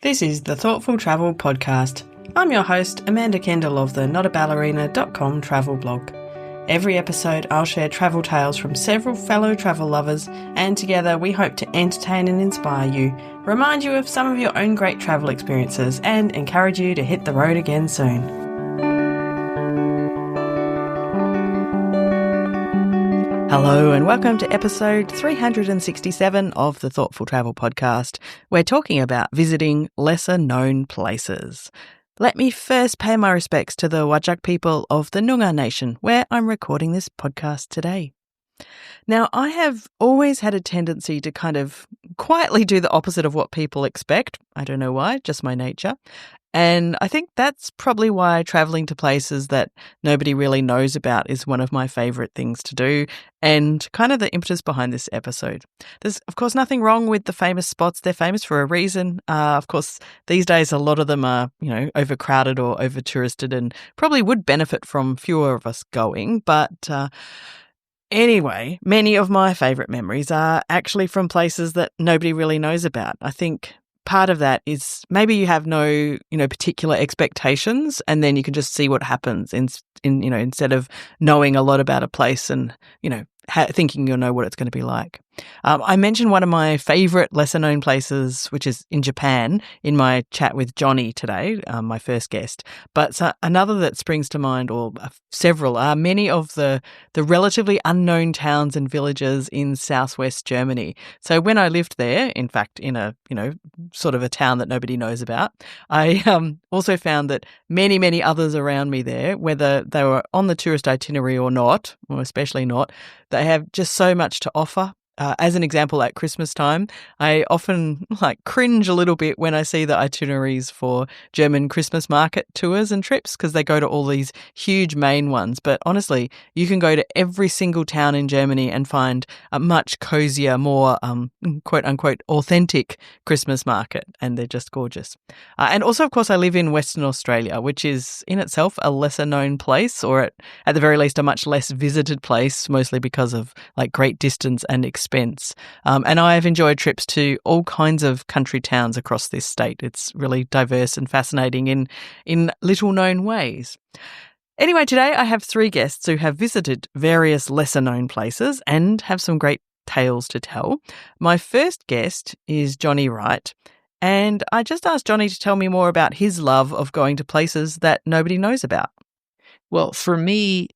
This is the Thoughtful Travel Podcast. I'm your host, Amanda Kendall of the notaballerina.com travel blog. Every episode, I'll share travel tales from several fellow travel lovers, and together we hope to entertain and inspire you, remind you of some of your own great travel experiences, and encourage you to hit the road again soon. Hello and welcome to episode 367 of the Thoughtful Travel Podcast. We're talking about visiting lesser known places. Let me first pay my respects to the Whadjuk people of the Noongar Nation, where I'm recording this podcast today. Now, I have always had a tendency to kind of quietly do the opposite of what people expect. I don't know why, just my nature. And I think that's probably why traveling to places that nobody really knows about is one of my favourite things to do, and kind of the impetus behind this episode. There's, of course, nothing wrong with the famous spots. They're famous for a reason. Of course, these days a lot of them are, overcrowded or over-touristed and probably would benefit from fewer of us going. But anyway, many of my favourite memories are actually from places that nobody really knows about. I think part of that is maybe you have no, particular expectations, and then you can just see what happens instead of knowing a lot about a place and, thinking you'll know what it's going to be like. I mentioned one of my favourite lesser-known places, which is in Japan, in my chat with Jonny today, my first guest. But another that springs to mind, or several, are many of the relatively unknown towns and villages in southwest Germany. So when I lived there, in fact, in a sort of a town that nobody knows about, I also found that many, many others around me there, whether they were on the tourist itinerary or not, or especially not, they have just so much to offer. As an example, at Christmas time, I often cringe a little bit when I see the itineraries for German Christmas market tours and trips, because they go to all these huge main ones. But honestly, you can go to every single town in Germany and find a much cozier, more quote unquote authentic Christmas market, and they're just gorgeous. And also, of course, I live in Western Australia, which is in itself a lesser known place, or at the very least a much less visited place, mostly because of great distance and expense. And I've enjoyed trips to all kinds of country towns across this state. It's really diverse and fascinating in little known ways. Anyway, today I have three guests who have visited various lesser known places and have some great tales to tell. My first guest is Jonny Wright, and I just asked Jonny to tell me more about his love of going to places that nobody knows about. Well, for me,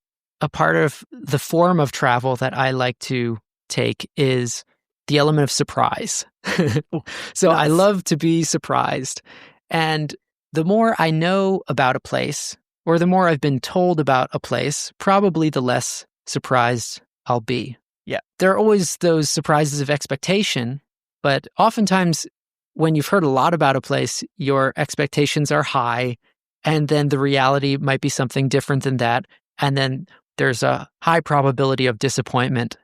a part of the form of travel that I like to take is the element of surprise. So Nice. I love to be surprised. And the more I know about a place, or the more I've been told about a place, probably the less surprised I'll be. Yeah. There are always those surprises of expectation, but oftentimes when you've heard a lot about a place, your expectations are high, and then the reality might be something different than that. And then there's a high probability of disappointment.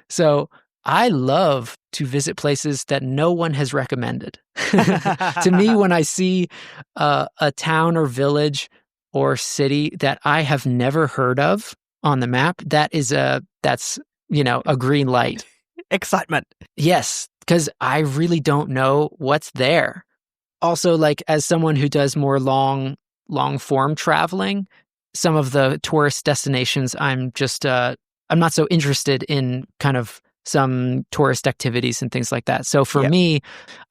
So I love to visit places that no one has recommended. To me, when I see a town or village or city that I have never heard of on the map, that's a green light. Excitement. Yes, because I really don't know what's there. Also, as someone who does more long form traveling, some of the tourist destinations I'm not so interested in kind of some tourist activities and things like that. So for me,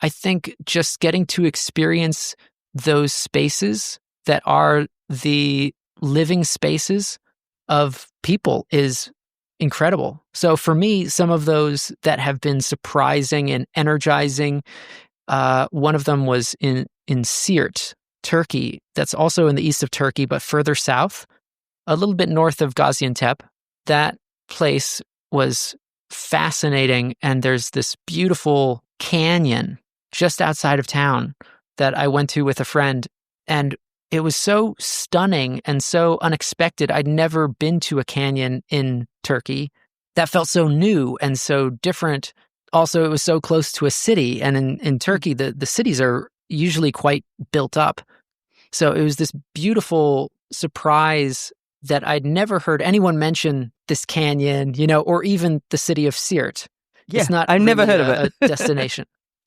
I think just getting to experience those spaces that are the living spaces of people is incredible. So for me, some of those that have been surprising and energizing, one of them was in Siirt, Turkey. That's also in the east of Turkey, but further south, a little bit north of Gaziantep. That place was fascinating, and there's this beautiful canyon just outside of town that I went to with a friend, and it was so stunning and so unexpected. I'd never been to a canyon in Turkey. That felt so new and so different. Also, it was so close to a city, and in Turkey, the cities are usually quite built up. So it was this beautiful surprise that I'd never heard anyone mention this canyon, or even the city of Siirt. Yeah, it's not I've never really heard of it. a destination.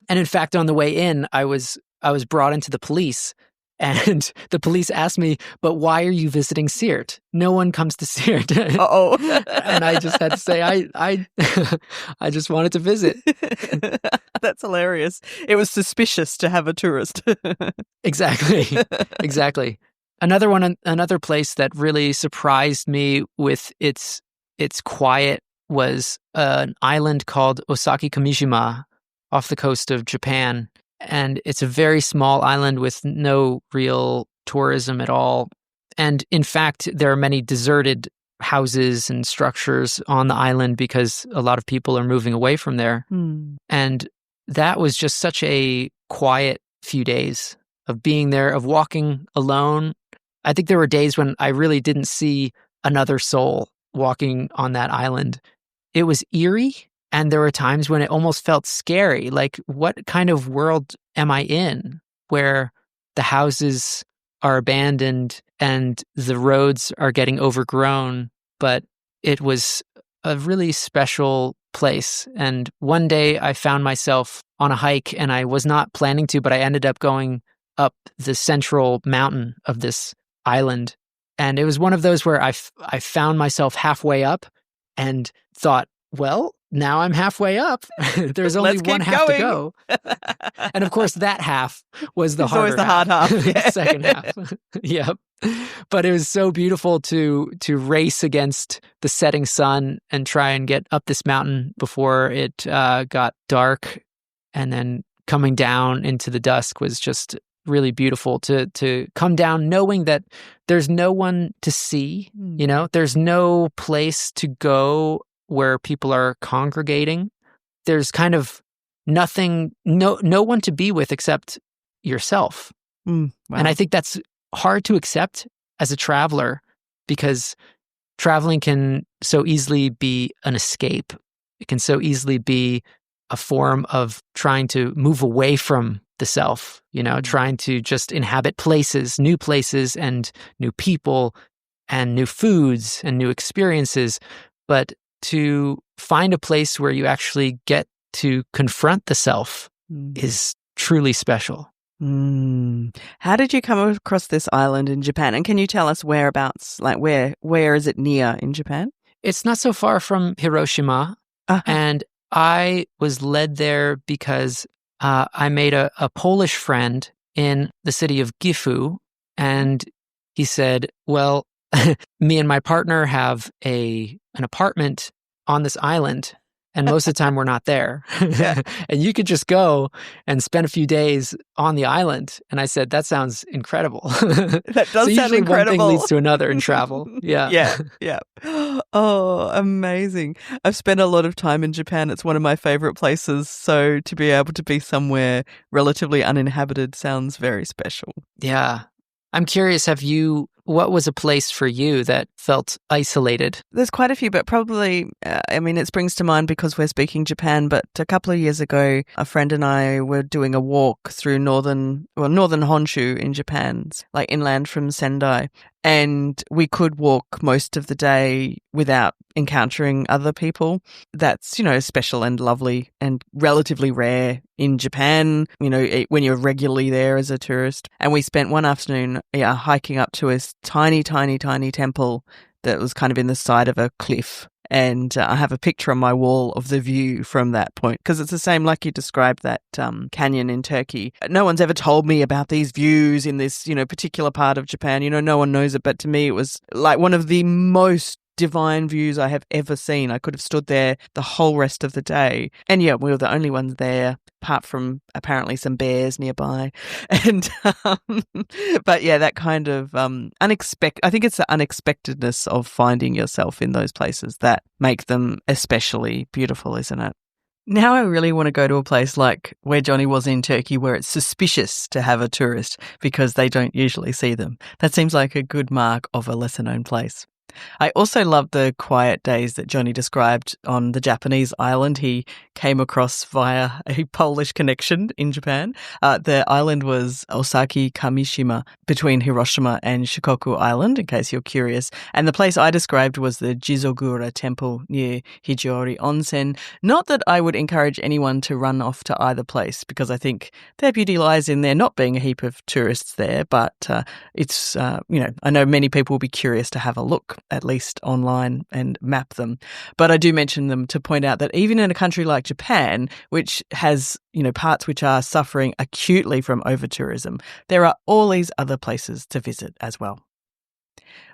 And in fact, on the way in, I was I was brought into the police. And the police asked me, but why are you visiting Sirte? No one comes to Sirte. Uh-oh. And I just had to say, I just wanted to visit. That's hilarious. It was suspicious to have a tourist. Exactly. Exactly. Another place that really surprised me with its quiet was an island called Osaki Kamijima off the coast of Japan. And it's a very small island with no real tourism at all. And in fact, there are many deserted houses and structures on the island because a lot of people are moving away from there. And that was just such a quiet few days of being there, of walking alone. I think there were days when I really didn't see another soul walking on that island. It was eerie. And there were times when it almost felt scary. Like, what kind of world am I in where the houses are abandoned and the roads are getting overgrown? But it was a really special place. And one day I found myself on a hike, and I was not planning to, but I ended up going up the central mountain of this island. And it was one of those where I found myself halfway up and thought, well, now I'm halfway up. There's only one half to go. And of course, that half was the harder always the hard half. The second half. Yep. But it was so beautiful to race against the setting sun and try and get up this mountain before it got dark. And then coming down into the dusk was just really beautiful to come down knowing that there's no one to see, there's no place to go where people are congregating. There's kind of nothing, no one to be with except yourself. Wow. And I think that's hard to accept as a traveler because traveling can so easily be an escape. It can so easily be a form of trying to move away from the self, trying to just inhabit new places and new people and new foods and new experiences. But to find a place where you actually get to confront the self is truly special. How did you come across this island in Japan? And can you tell us whereabouts, like where is it near in Japan? It's not so far from Hiroshima. And I was led there because I made a Polish friend in the city of Gifu. And he said, well, me and my partner have an apartment on this island, and most of the time we're not there. And you could just go and spend a few days on the island. And I said, that sounds incredible. That does sound incredible. One thing leads to another in travel. Yeah. Oh, amazing. I've spent a lot of time in Japan. It's one of my favorite places. So to be able to be somewhere relatively uninhabited sounds very special. Yeah. I'm curious, what was a place for you that felt isolated? There's quite a few, but probably, it springs to mind because we're speaking Japan, but a couple of years ago, a friend and I were doing a walk through northern Honshu in Japan, like inland from Sendai. And we could walk most of the day without encountering other people. That's, special and lovely and relatively rare in Japan, when you're regularly there as a tourist. And we spent one afternoon hiking up to a tiny, tiny, tiny temple that was kind of in the side of a cliff. And I have a picture on my wall of the view from that point because it's the same like you described that canyon in Turkey. No one's ever told me about these views in this, particular part of Japan. No one knows it. But to me, it was like one of the most divine views I have ever seen. I could have stood there the whole rest of the day. And yeah, we were the only ones there, apart from apparently some bears nearby. And but yeah, that kind of I think it's the unexpectedness of finding yourself in those places that make them especially beautiful, isn't it? Now I really want to go to a place like where Jonny was in Turkey, where it's suspicious to have a tourist because they don't usually see them. That seems like a good mark of a lesser known place. I also love the quiet days that Jonny described on the Japanese island he came across via a Polish connection in Japan. The island was Osaki Kamishima, between Hiroshima and Shikoku Island, in case you're curious. And the place I described was the Jizogura Temple near Hijori Onsen. Not that I would encourage anyone to run off to either place, because I think their beauty lies in there not being a heap of tourists there, but it's, I know many people will be curious to have a look, at least online, and map them. But I do mention them to point out that even in a country like Japan, which has, parts which are suffering acutely from overtourism, there are all these other places to visit as well.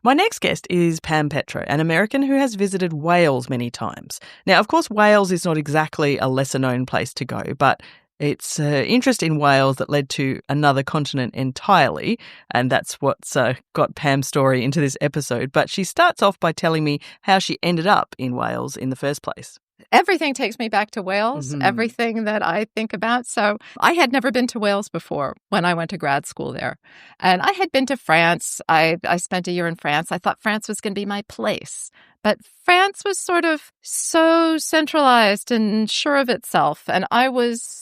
My next guest is Pam Petro, an American who has visited Wales many times. Now, of course, Wales is not exactly a lesser-known place to go, but it's interest in Wales that led to another continent entirely, and that's what's got Pam's story into this episode. But she starts off by telling me how she ended up in Wales in the first place. Everything takes me back to Wales, everything that I think about. So I had never been to Wales before when I went to grad school there. And I had been to France. I spent a year in France. I thought France was going to be my place. But France was sort of so centralized and sure of itself. And I was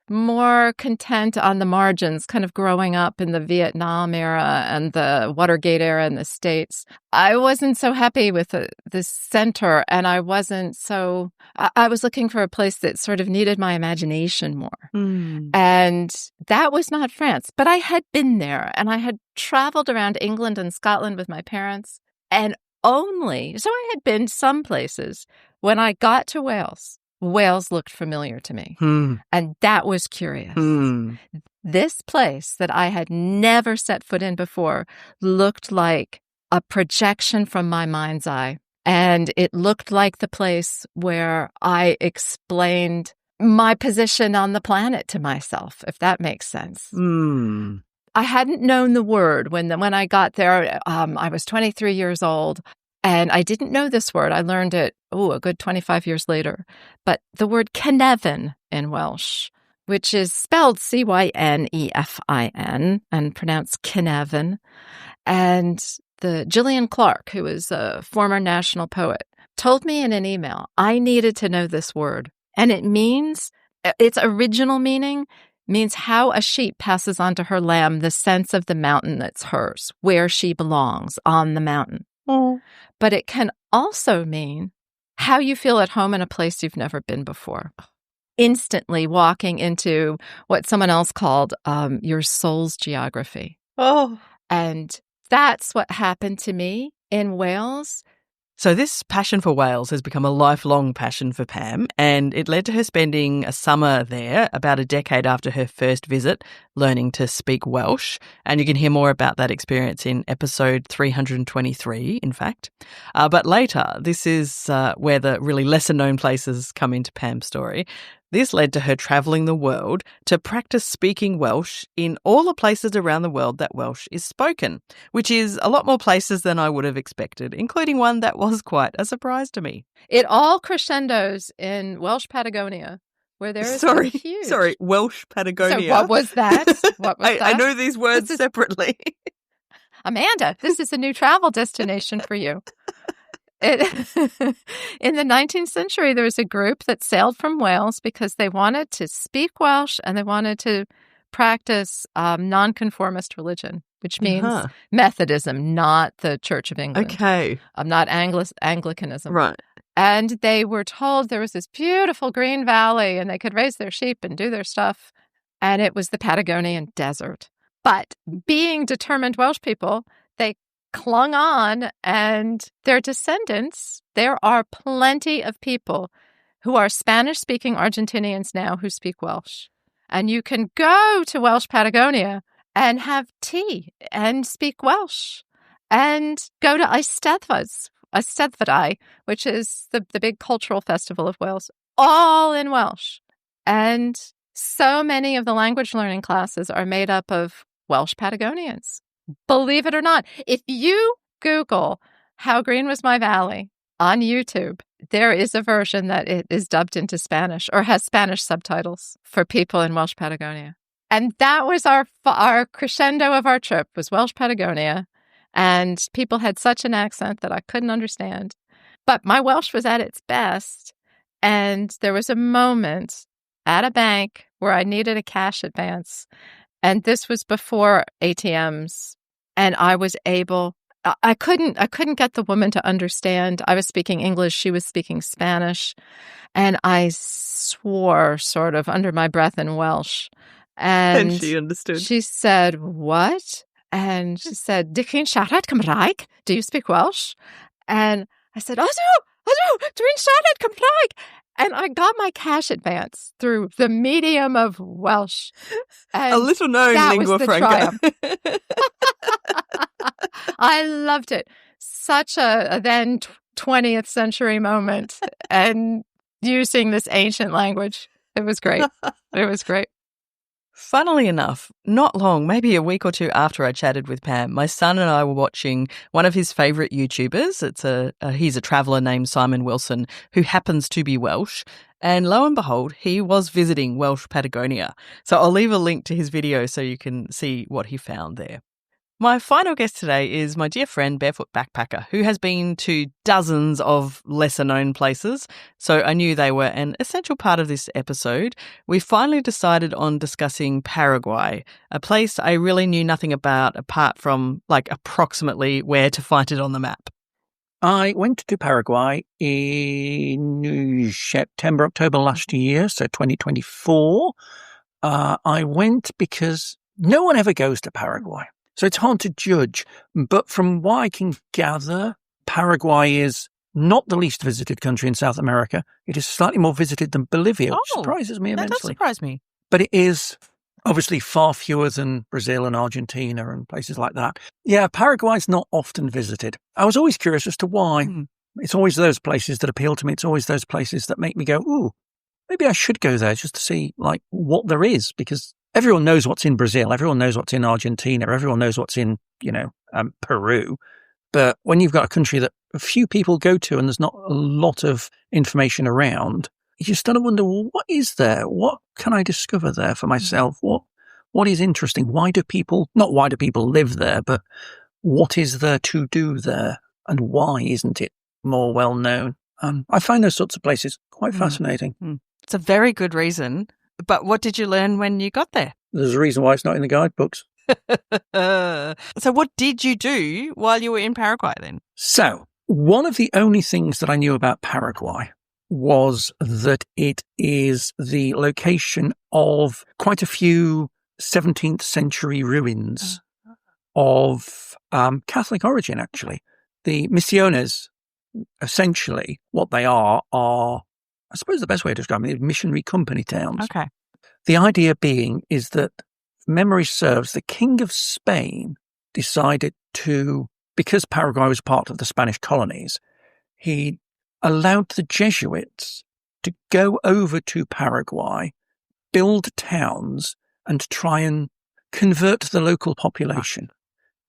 more content on the margins, kind of growing up in the Vietnam era and the Watergate era in the States. I wasn't so happy with the center, and I wasn't so... I was looking for a place that sort of needed my imagination more. And that was not France. But I had been there, and I had traveled around England and Scotland with my parents, and so I had been some places. When I got to Wales looked familiar to me, and that was curious. This place that I had never set foot in before looked like a projection from my mind's eye, and it looked like the place where I explained my position on the planet to myself, if that makes sense. I hadn't known the word when I got there. I was 23 years old. And I didn't know this word. I learned it, a good 25 years later. But the word Cynefin in Welsh, which is spelled Cynefin and pronounced Cynefin. And the Gillian Clarke, who is a former national poet, told me in an email I needed to know this word. And its original meaning means how a sheep passes on to her lamb the sense of the mountain that's hers, where she belongs, on the mountain. But it can also mean how you feel at home in a place you've never been before. Instantly walking into what someone else called your soul's geography. And that's what happened to me in Wales. So this passion for Wales has become a lifelong passion for Pam, and it led to her spending a summer there about a decade after her first visit, learning to speak Welsh. And you can hear more about that experience in episode 323, in fact. But later, this is where the really lesser-known places come into Pam's story. This led to her travelling the world to practice speaking Welsh in all the places around the world that Welsh is spoken, which is a lot more places than I would have expected, including one that was quite a surprise to me. It all crescendos in Welsh Patagonia, where there is Sorry, Welsh Patagonia. So what was that? I know these words separately. Amanda, this is a new travel destination for you. In the 19th century, there was a group that sailed from Wales because they wanted to speak Welsh and they wanted to practice nonconformist religion, which means Methodism, not the Church of England. Okay. Not Anglicanism. Right. And they were told there was this beautiful green valley and they could raise their sheep and do their stuff. And it was the Patagonian desert. But being determined Welsh people, they clung on, and their descendants, there are plenty of people who are Spanish-speaking Argentinians now who speak Welsh. And you can go to Welsh Patagonia and have tea and speak Welsh and go to Eisteddfodau, which is the big cultural festival of Wales, all in Welsh. And so many of the language learning classes are made up of Welsh Patagonians. Believe it or not, if you Google How Green Was My Valley on YouTube, there is a version that it is dubbed into Spanish or has Spanish subtitles for people in Welsh Patagonia. And that was our crescendo of our trip, was Welsh Patagonia. And people had such an accent that I couldn't understand. But my Welsh was at its best. And there was a moment at a bank where I needed a cash advance. And this was before ATMs. And I was able, I couldn't get the woman to understand. I was speaking English. She was speaking Spanish. And I swore sort of under my breath in Welsh. And she understood. She said, "What?" And she said, "Dych chi'n siarad Cymraeg? Do you speak Welsh?" And I said, "Ydw, dwi'n siarad Cymraeg." And I got my cash advance through the medium of Welsh. And a little known lingua franca. I loved it. Such a then 20th century moment. And using this ancient language. It was great. It was great. Funnily enough, not long, maybe a week or two after I chatted with Pam, my son and I were watching one of his favourite YouTubers. He's a traveller named Simon Wilson who happens to be Welsh. And lo and behold, he was visiting Welsh Patagonia. So I'll leave a link to his video so you can see what he found there. My final guest today is my dear friend Barefoot Backpacker, who has been to dozens of lesser-known places, so I knew they were an essential part of this episode. We finally decided on discussing Paraguay, a place I really knew nothing about apart from, approximately where to find it on the map. I went to Paraguay in September, October last year, so 2024. I went because no one ever goes to Paraguay. So it's hard to judge, but from what I can gather, Paraguay is not the least visited country in South America. It is slightly more visited than Bolivia, which surprises me immensely. That does surprise me. But it is obviously far fewer than Brazil and Argentina and places like that. Yeah, Paraguay's not often visited. I was always curious as to why. It's always those places that appeal to me. It's always those places that make me go, ooh, maybe I should go there just to see what there is, because everyone knows what's in Brazil. Everyone knows what's in Argentina. Everyone knows what's in, Peru. But when you've got a country that a few people go to and there's not a lot of information around, you start to wonder, well, what is there? What can I discover there for myself? What is interesting? Why do people live there, but what is there to do there? And why isn't it more well known? I find those sorts of places quite fascinating. It's a very good reason. But what did you learn when you got there? There's a reason why it's not in the guidebooks. So what did you do while you were in Paraguay then? So one of the only things that I knew about Paraguay was that it is the location of quite a few 17th century ruins of Catholic origin, actually. The misiones, essentially, what they are, I suppose the best way to describe it is missionary company towns. Okay. The idea being is that, if memory serves, the King of Spain decided to, because Paraguay was part of the Spanish colonies, he allowed the Jesuits to go over to Paraguay, build towns, and try and convert the local population.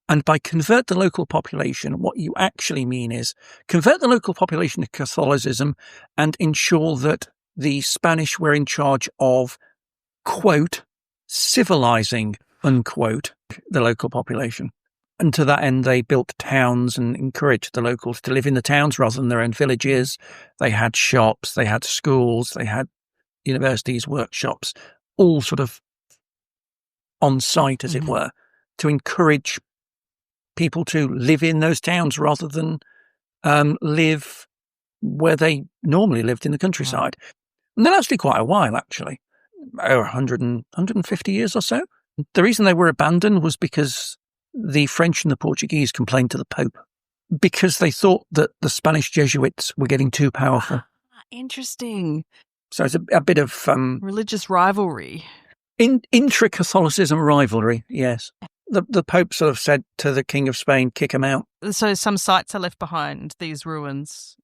And by convert the local population, what you actually mean is convert the local population to Catholicism and ensure that the Spanish were in charge of, quote, civilizing, unquote, the local population. And to that end, they built towns and encouraged the locals to live in the towns rather than their own villages. They had shops, they had schools, they had universities, workshops, all sort of on site, as it were, to encourage people to live in those towns rather than live where they normally lived in the countryside. And they're actually quite a while, actually, 150 years or so. The reason they were abandoned was because the French and the Portuguese complained to the Pope because they thought that the Spanish Jesuits were getting too powerful. Interesting. So it's a bit of religious rivalry. Intra-Catholicism rivalry, yes. The Pope sort of said to the King of Spain, kick him out. So some sites are left behind, these ruins.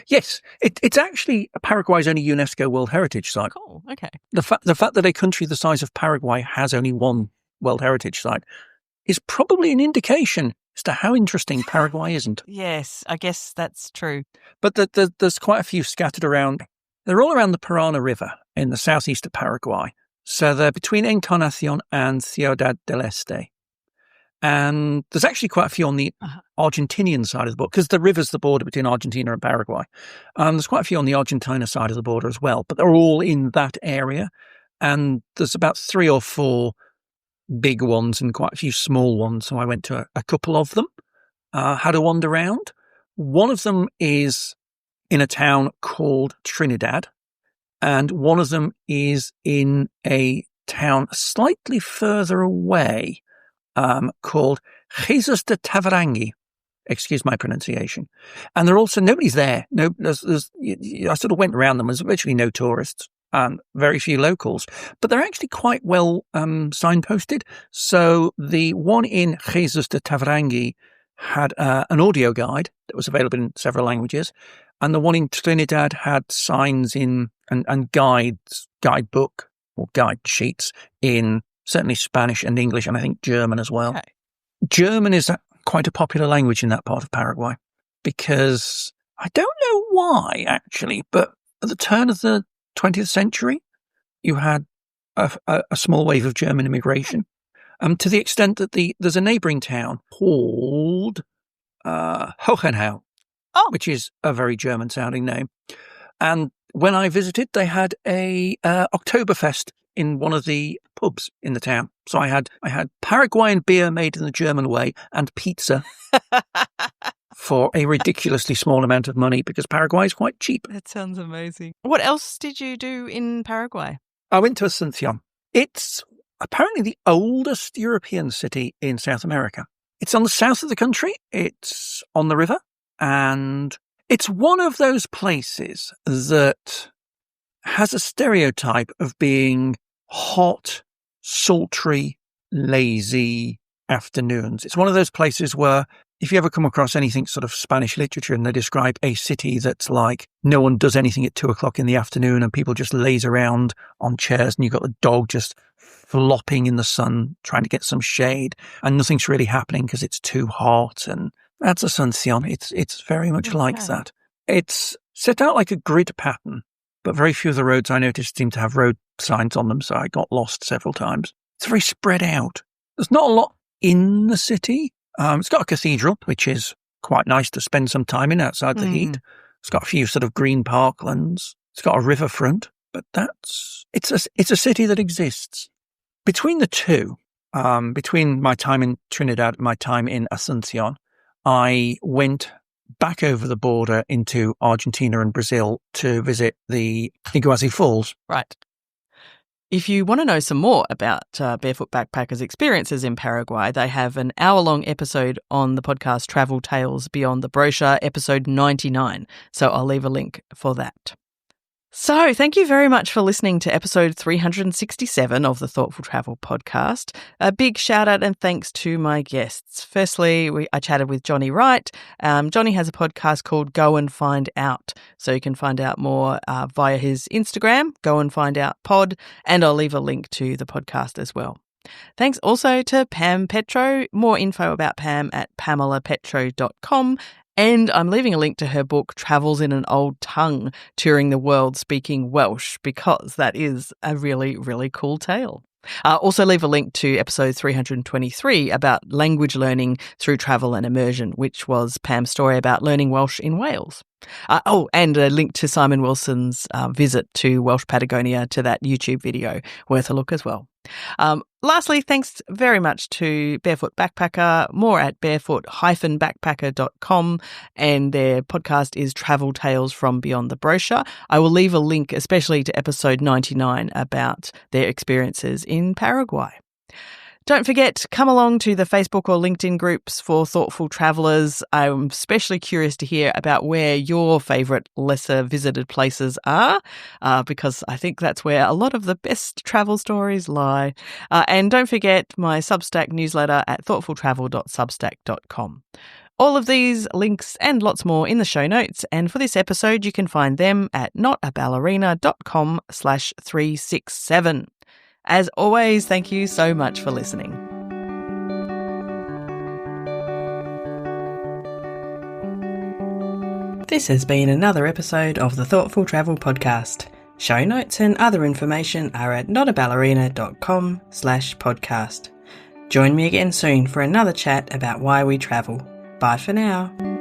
Yes, it's actually Paraguay's only UNESCO World Heritage Site. Cool, okay. The fact that a country the size of Paraguay has only one World Heritage Site is probably an indication as to how interesting Paraguay isn't. Yes, I guess that's true. But there's quite a few scattered around. They're all around the Parana River in the southeast of Paraguay. So they're between Encarnacion and Ciudad del Este. And there's actually quite a few on the Argentinian side of the border, because the river's the border between Argentina and Paraguay. There's quite a few on the Argentina side of the border as well, but they're all in that area. And there's about 3 or 4 big ones and quite a few small ones. So I went to a couple of them, had a wander around. One of them is in a town called Trinidad, and one of them is in a town slightly further away called Jesus de Tavarangi. Excuse my pronunciation. And they're also, nobody's there. No, I sort of went around them. There's virtually no tourists and very few locals, but they're actually quite well signposted. So the one in Jesus de Tavarangi had an audio guide that was available in several languages. And the one in Trinidad had signs in and guidebook or guide sheets in certainly Spanish and English, and I think German as well. Okay. German is quite a popular language in that part of Paraguay because I don't know why, actually, but at the turn of the 20th century, you had a small wave of German immigration, to the extent that there's a neighbouring town called Hohenau, which is a very German-sounding name. And when I visited, they had a Oktoberfest in one of the pubs in the town. So I had Paraguayan beer made in the German way and pizza for a ridiculously small amount of money because Paraguay is quite cheap. That sounds amazing. What else did you do in Paraguay? I went to Asunción. It's apparently the oldest European city in South America. It's on the south of the country. It's on the river. And it's one of those places that has a stereotype of being hot, sultry, lazy afternoons. It's one of those places where if you ever come across anything sort of Spanish literature and they describe a city that's like no one does anything at 2:00 in the afternoon and people just laze around on chairs and you've got the dog just flopping in the sun trying to get some shade and nothing's really happening because it's too hot, and that's Asunción. It's very much like that. It's set out like a grid pattern, but very few of the roads I noticed seem to have road signs on them, so I got lost several times. It's very spread out. There's not a lot in the city. It's got a cathedral, which is quite nice to spend some time in outside the heat. It's got a few sort of green parklands. It's got a riverfront, but it's a city that exists. Between the two, between my time in Trinidad and my time in Asunción, I went back over the border into Argentina and Brazil to visit the Iguazu Falls. Right. If you want to know some more about Barefoot Backpackers' experiences in Paraguay, they have an hour-long episode on the podcast Travel Tales Beyond the Brochure, episode 99. So I'll leave a link for that. So thank you very much for listening to episode 367 of the Thoughtful Travel podcast. A big shout out and thanks to my guests. Firstly, I chatted with Jonny Wright. Jonny has a podcast called Go and Find Out. So you can find out more via his Instagram, Go and Find Out Pod, and I'll leave a link to the podcast as well. Thanks also to Pam Petro. More info about Pam at pamelapetro.com. And I'm leaving a link to her book, Travels in an Old Tongue, Touring the World Speaking Welsh, because that is a really, really cool tale. Also leave a link to episode 323 about language learning through travel and immersion, which was Pam's story about learning Welsh in Wales. And a link to Simon Wilson's visit to Welsh Patagonia, to that YouTube video, worth a look as well. Lastly, thanks very much to Barefoot Backpacker, more at barefoot-backpacker.com, and their podcast is Travel Tales from Beyond the Brochure. I will leave a link especially to episode 99 about their experiences in Paraguay. Don't forget, come along to the Facebook or LinkedIn groups for thoughtful travellers. I'm especially curious to hear about where your favourite lesser visited places are, because I think that's where a lot of the best travel stories lie. And don't forget my Substack newsletter at thoughtfultravel.substack.com. All of these links and lots more in the show notes. And for this episode, you can find them at notaballerina.com/367. As always, thank you so much for listening. This has been another episode of the Thoughtful Travel Podcast. Show notes and other information are at notaballerina.com/podcast. Join me again soon for another chat about why we travel. Bye for now.